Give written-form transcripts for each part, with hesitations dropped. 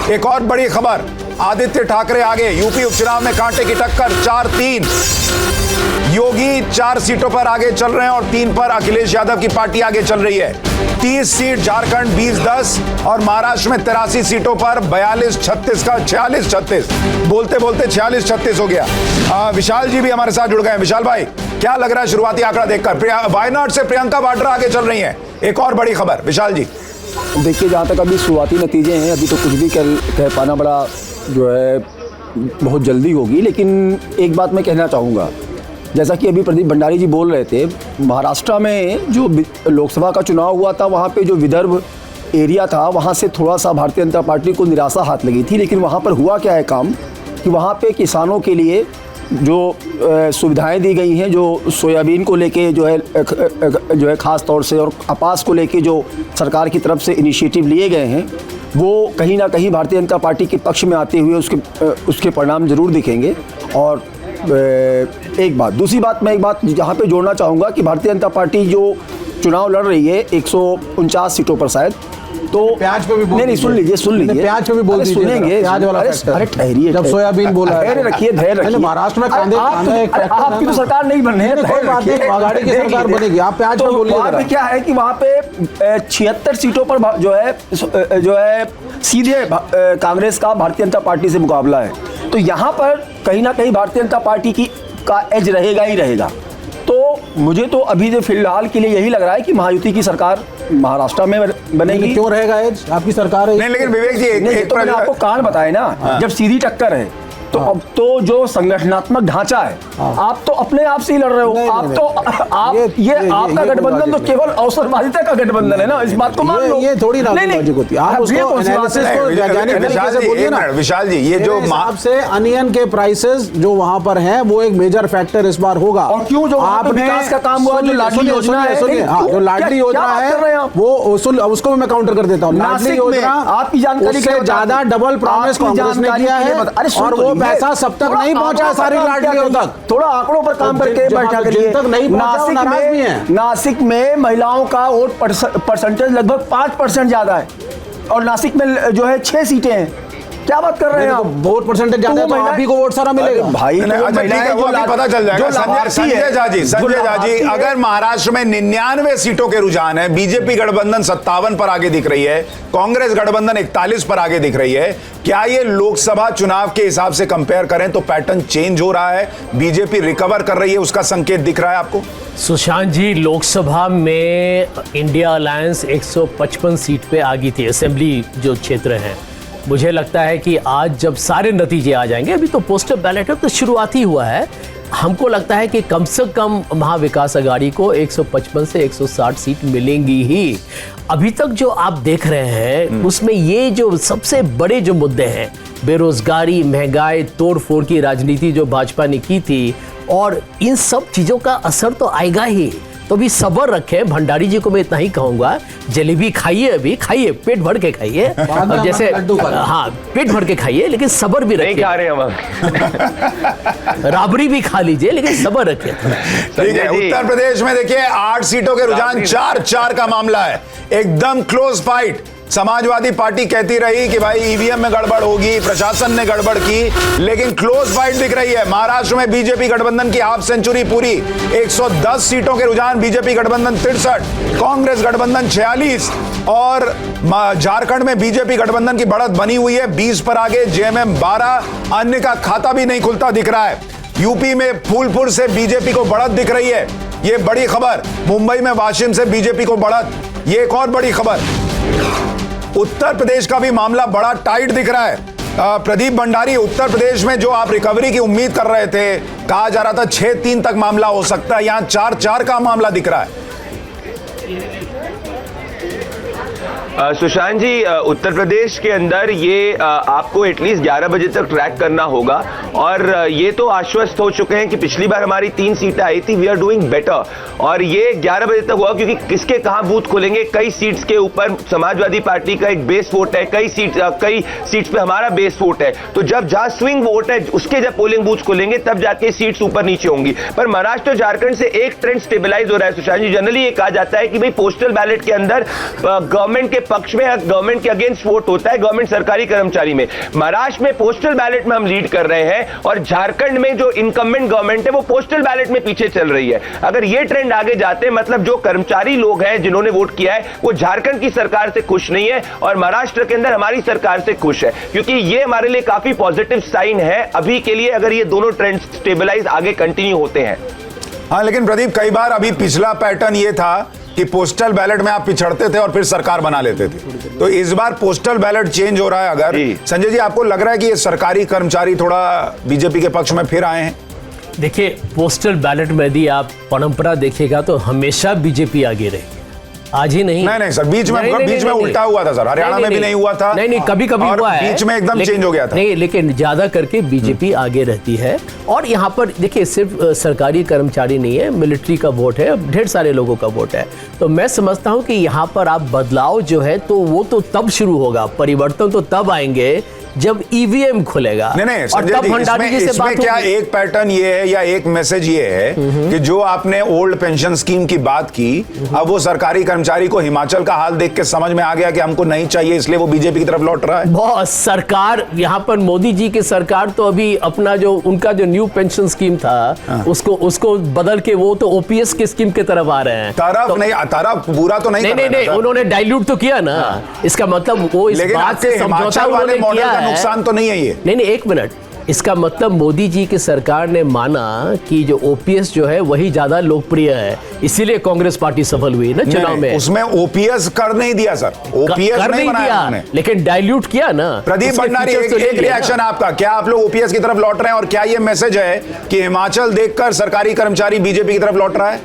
एक और बड़ी खबर, आदित्य ठाकरे आगे, यूपी उपचुनाव में कांटे की टक्कर, 4-3। योगी 4 सीटों पर आगे चल रहे हैं और 3 पर अखिलेश यादव की पार्टी आगे चल रही है। 30 सीट झारखंड 20-10 और महाराष्ट्र में 83 सीटों पर 42-36 का 46-36, बोलते बोलते 46-36 हो गया। विशाल जी भी हमारे साथ जुड़ गए हैं। विशाल भाई, क्या लग रहा है शुरुआती आंकड़ा देखकर? वायनाड से प्रियंका वाड्रा आगे चल रही हैं, एक और बड़ी खबर। विशाल जी देखिए, जहाँ तक अभी शुरुआती नतीजे हैं, अभी तो कुछ भी कह पाना बड़ा जो है बहुत जल्दी होगी, लेकिन एक बात मैं कहना चाहूँगा, जैसा कि अभी प्रदीप भंडारी जी बोल रहे थे, महाराष्ट्र में जो लोकसभा का चुनाव हुआ था, वहाँ पे जो विदर्भ एरिया था, वहाँ से थोड़ा सा भारतीय जनता पार्टी को निराशा हाथ लगी थी। लेकिन वहाँ पर हुआ क्या है काम कि वहाँ पे किसानों के लिए जो सुविधाएं दी गई हैं, जो सोयाबीन को लेके जो है ख़ास तौर से, और कपास को लेके जो सरकार की तरफ से इनिशिएटिव लिए गए हैं, वो कहीं ना कहीं भारतीय जनता पार्टी के पक्ष में आते हुए उसके परिणाम ज़रूर दिखेंगे। और एक बात, दूसरी बात, मैं एक बात जहाँ पे जोड़ना चाहूँगा कि भारतीय जनता पार्टी जो चुनाव लड़ रही है 149 सीटों पर शायद, तो प्याज पे भी बोल नहीं सुन लीजिए प्याज पे भी बोल दीजिए, सुनेंगे प्याज वाला अरे ठहरिए, जब सोयाबीन बोला, धैर्य रखिए। महाराष्ट्र में आपकी तो सरकार नहीं बन रही है, कोई बात नहीं, आघाड़ी की सरकार बनेगी, आप प्याज पे बोलिए। वहाँ पे क्या है कि वहाँ पे 76 सीटों पर जो है सीधे कांग्रेस का भारतीय जनता पार्टी से मुकाबला है। तो यहाँ पर कहीं ना कहीं भारतीय जनता पार्टी का एज रहेगा ही रहेगा। तो मुझे तो अभी जो फिलहाल के लिए यही लग रहा है कि महायुति की सरकार महाराष्ट्र में बनेगी। क्यों रहेगा एज? आपकी सरकार है। नहीं, लेकिन विवेक जी एक तो मैंने आपको कारण बताया ना, जब सीधी टक्कर है तो अब तो जो संगठनात्मक ढांचा है, आप तो अपने आप से ही लड़ रहे हो। ये आपका गठबंधन तो केवल अवसरवादिता का गठबंधन है ना, इस बात को मान लो। ये थोड़ी लॉजिक होती है। आप उसको एनालिसिस को वैज्ञानिक तरीके से बोलिए ना। विशाल जी, ये जो हिसाब से अनियन के प्राइसेस जो वहां पर हैं, वो एक मेजर फैक्टर इस बार होगा। और क्यों जो आपने विकास का काम हुआ, जो लाडली योजना है, जो लाडली योजना है वो उसको मैं काउंटर कर देता हूँ। लाडली योजना आपकी जानकारी से ज्यादा डबल प्रॉमिस कांग्रेस ने किया है, और वो पैसा सब तक नहीं पहुंचा, सारी लाडलियों तक। थोड़ा आंकड़ों पर काम करके बैठा करिए। नासिक में महिलाओं का वोट परसेंटेज लगभग 5% ज्यादा है, और नासिक में जो है 6 सीटें हैं। क्या बात कर रहे हैं आप? वोट परसेंटेज ज्यादा है तो आप ही को वोट सारा मिलेगा भाई। वो पता चल जाएगा। संजय जाजी, अगर महाराष्ट्र में 99 सीटों के रुझान है, बीजेपी गठबंधन 57 पर आगे दिख रही है, कांग्रेस गठबंधन 41 पर आगे दिख रही है, क्या ये लोकसभा चुनाव के हिसाब से कंपेयर करें तो पैटर्न चेंज हो रहा है, बीजेपी रिकवर कर रही है, उसका संकेत दिख रहा है आपको? सुशांत जी, लोकसभा में इंडिया अलायंस 155 सीट पे आगी थी, असेंबली जो क्षेत्र है। मुझे लगता है कि आज जब सारे नतीजे आ जाएंगे, अभी तो पोस्टल बैलेट है तो शुरुआती हुआ है, हमको लगता है कि कम से कम महाविकास अघाड़ी को 155 से 160 सीट मिलेंगी ही। अभी तक जो आप देख रहे हैं उसमें ये जो सबसे बड़े जो मुद्दे हैं, बेरोजगारी, महंगाई, तोड़फोड़ की राजनीति जो भाजपा ने की थी, और इन सब चीजों का असर तो आएगा ही। तो भी सब्र रखें। भंडारी जी को मैं इतना ही कहूंगा, जलेबी खाइए, अभी खाइए, पेट भर के खाइए, और जैसे हाँ पेट भर के खाइए, लेकिन सब्र भी रखिए। नहीं खा रहे हम राबड़ी भी खा लीजिए, लेकिन सब्र रखिए। ठीक है। उत्तर प्रदेश में देखिए 8 सीटों के रुझान, 4-4 का मामला है, एकदम क्लोज फाइट। समाजवादी पार्टी कहती रही कि भाई ईवीएम में गड़बड़ होगी, प्रशासन ने गड़बड़ की, लेकिन क्लोज फाइट दिख रही है। महाराष्ट्र में बीजेपी गठबंधन की हाफ सेंचुरी पूरी, 110 सीटों के रुझान, बीजेपी गठबंधन 63, कांग्रेस गठबंधन 46, और झारखंड में बीजेपी गठबंधन की बढ़त बनी हुई है, 20 पर आगे, जेएमएम 12, अन्य का खाता भी नहीं खुलता दिख रहा है। यूपी में फूलपुर से बीजेपी को बढ़त दिख रही है, ये बड़ी खबर। मुंबई में वाशिम से बीजेपी को बढ़त, ये एक और बड़ी खबर। उत्तर प्रदेश का भी मामला बड़ा टाइट दिख रहा है। प्रदीप भंडारी, उत्तर प्रदेश में जो आप रिकवरी की उम्मीद कर रहे थे, कहा जा रहा था 6-3 तक मामला हो सकता है, यहां 4-4 का मामला दिख रहा है। सुशांत जी, उत्तर प्रदेश के अंदर ये आपको एटलीस्ट 11 बजे तक ट्रैक करना होगा, और ये तो आश्वस्त हो चुके हैं कि पिछली बार हमारी 3 सीटें आई थी, वी आर डूइंग बेटर, और ये 11 बजे तक हुआ क्योंकि किसके कहां बूथ खुलेंगे, कई सीट्स के ऊपर समाजवादी पार्टी का एक बेस वोट है, कई सीट्स पे हमारा बेस वोट है, तो जब जहां स्विंग वोट है उसके जब पोलिंग बूथ खुलेंगे तब जाके सीट्स ऊपर नीचे होंगी। पर महाराष्ट्र और झारखंड से एक ट्रेंड स्टेबलाइज हो रहा है सुशांत जी। जनरली ये कहा जाता है कि भाई पोस्टल बैलेट के अंदर गवर्नमेंट के पक्ष में, गवर्नमेंट के अगेंस्ट वोट होता है गवर्नमेंट सरकारी कर्मचारी में। महाराष्ट्र में पोस्टल बैलेट में हम लीड कर रहे हैं और झारखंड में जो इनकम्बेंट गवर्नमेंट है वो पोस्टल बैलेट में पीछे चल रही है। अगर ये ट्रेंड आगे जाते, मतलब जो कर्मचारी लोग हैं जिन्होंने वोट किया है वो झारखंड की सरकार से खुश नहीं है और महाराष्ट्र के अंदर हमारी सरकार से खुश है, क्योंकि ये हमारे लिए काफी पॉजिटिव साइन है अभी के लिए, अगर ये दोनों ट्रेंड स्टेबलाइज आगे कंटिन्यू होते हैं। हाँ, लेकिन प्रदीप कई बार अभी पिछला पैटर्न ये था कि पोस्टल बैलेट में आप पिछड़ते थे और फिर सरकार बना लेते थे, तो इस बार पोस्टल बैलेट चेंज हो रहा है। अगर संजय जी आपको लग रहा है कि ये सरकारी कर्मचारी थोड़ा बीजेपी के पक्ष में फिर आए हैं? देखिए, पोस्टल बैलेट में यदि आप परंपरा देखिएगा तो हमेशा बीजेपी आगे रहेगी, आज ही नहीं। नहीं सर, बीच में उल्टा हुआ था सर, हरियाणा में भी नहीं हुआ था। नहीं, कभी कभी हुआ है, बीच में एकदम चेंज हो गया था। नहीं, लेकिन ज्यादा करके बीजेपी आगे रहती है। और यहाँ पर देखिए, सिर्फ सरकारी कर्मचारी नहीं है, मिलिट्री का वोट है, ढेर सारे लोगों का वोट है। तो मैं समझता हूँ कि यहाँ पर आप बदलाव जो है तो वो तो तब शुरू होगा, परिवर्तन तो तब आएंगे जब ईवीएम खुलेगा। नहीं और तब भंडारी जी से इसमें बात क्या होगी। एक पैटर्न ये है या एक मैसेज ये है कि जो आपने ओल्ड पेंशन स्कीम की बात की, अब वो सरकारी कर्मचारी को हिमाचल का हाल देख के समझ में आ गया कि हमको नहीं चाहिए, इसलिए वो बीजेपी की तरफ लौट रहा है। बहुत सरकार यहाँ पर मोदी जी की सरकार तो अभी अपना जो उनका जो न्यू पेंशन स्कीम था उसको बदल के वो तो ओपीएस की स्कीम की तरफ आ रहे हैं। तरफ बुरा तो नहीं, उन्होंने डाइल्यूट तो किया ना। इसका मतलब वो इस बात से समझौता उन्होंने किया है। नुकसान तो नहीं है ये। नहीं, एक मिनट, इसका मतलब मोदी जी की सरकार ने माना कि जो ओपीएस जो है वही ज्यादा लोकप्रिय है, इसीलिए कांग्रेस पार्टी सफल हुई ना चुनाव में। उसमें ओपीएस कर नहीं दिया सर, ओपीएस कर नहीं दिया, लेकिन डाइल्यूट किया ना। प्रदीप भंडारी, एक रिएक्शन आपका, क्या आप लोग ओपीएस की तरफ लौट रहे हैं और क्या ये मैसेज है कि हिमाचल देखकर सरकारी कर्मचारी बीजेपी की तरफ लौट रहा है?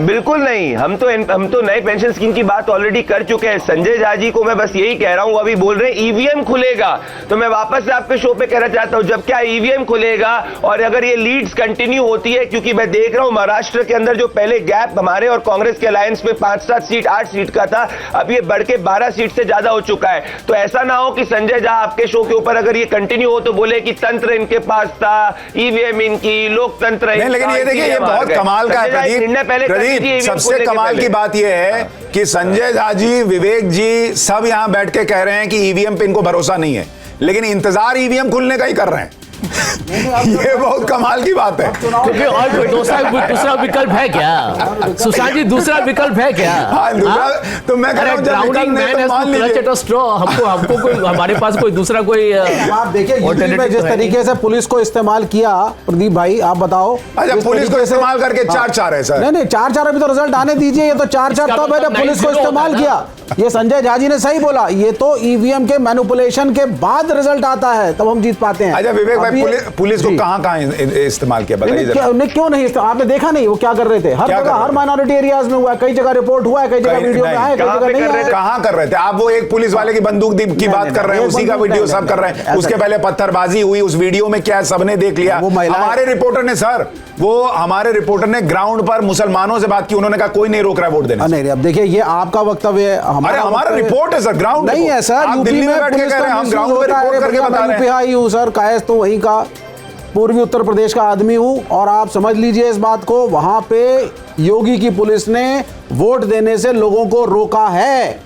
बिल्कुल नहीं, हम तो नए पेंशन स्कीम की बात ऑलरेडी कर चुके हैं। संजय झा जी को मैं बस यही कह रहा हूं, अभी बोल रहे हैं ईवीएम खुलेगा, तो मैं वापस से आपके शो पे कहना चाहता हूं, जब क्या ईवीएम खुलेगा और अगर ये लीड्स कंटिन्यू होती है, क्योंकि मैं देख रहा हूं महाराष्ट्र के अंदर जो पहले गैप हमारे और कांग्रेस के अलायंस में 5-7 सीट 8 सीट का था, अब ये बढ़ के 12 सीट से ज्यादा हो चुका है। तो ऐसा ना हो कि संजय झा आपके शो के ऊपर अगर ये कंटिन्यू हो तो बोले कि तंत्र इनके पास था, ईवीएम इनकी, लोकतंत्र। लेकिन ये देखिए, ये बहुत कमाल का है प्रदीप। सबसे कमाल की बात यह है कि संजय झा जी, विवेक जी सब यहां बैठ के कह रहे हैं कि ईवीएम पे इनको भरोसा नहीं है, लेकिन इंतजार ईवीएम खुलने का ही कर रहे हैं। ये बहुत कमाल की बात है। क्योंकि और कोई दूसरा विकल्प है क्या सुशांत जी? दूसरा विकल्प है क्या? तो मैं कह रहा हूं, grounding man has to clutch at a straw. हमको कोई, हमारे पास कोई दूसरा कोई आप देखिए यूपी में जिस तरीके से पुलिस को इस्तेमाल किया, प्रदीप भाई आप बताओ। अच्छा, पुलिस को इस्तेमाल करके 4-4 है सर? नहीं 4-4 अभी तो रिजल्ट आने दीजिए। ये तो 4-4 तब है पुलिस को इस्तेमाल किया। ये संजय झा जी ने सही बोला, ये तो ईवीएम के मैनिपुलेशन के बाद रिजल्ट आता है, तब हम जीत पाते हैं। अच्छा विवेक भाई, पुलिस को कहां इस्तेमाल किया बताइए जरा। क्यों नहीं इस्तेमाल? आपने देखा नहीं वो क्या कर रहे थे? हर जगह, हर माइनॉरिटी एरियाज में हुआ है, कई जगह रिपोर्ट हुआ है, कई जगह वीडियो में आया, कई जगह नहीं आया। कहां कर रहे थे आप? वो एक पुलिस वाले की बंदूक की बात कर रहे हैं, उसी का वीडियो सब कर रहे हैं। उसके पहले पत्थरबाजी हुई, उस वीडियो में क्या सबने देख लिया। हमारे रिपोर्टर ने ग्राउंड पर मुसलमानों से बात की, उन्होंने कहा कोई नहीं रोक रहा वोट देने। नहीं, अब देखिए ये आपका वक्तव्य है, हमारा रिपोर्ट है सर, ग्राउंड नहीं है सर। यूपी में बैठ के कह रहे हैं, हम ग्राउंड पे रिपोर्ट करके बता रहे हैं। यूपी हूं सर, कायस तो वहीं का, पूर्वी उत्तर प्रदेश का आदमी हूं, और आप समझ लीजिए इस बात को, वहां पे योगी की पुलिस ने वोट देने से लोगों को रोका है।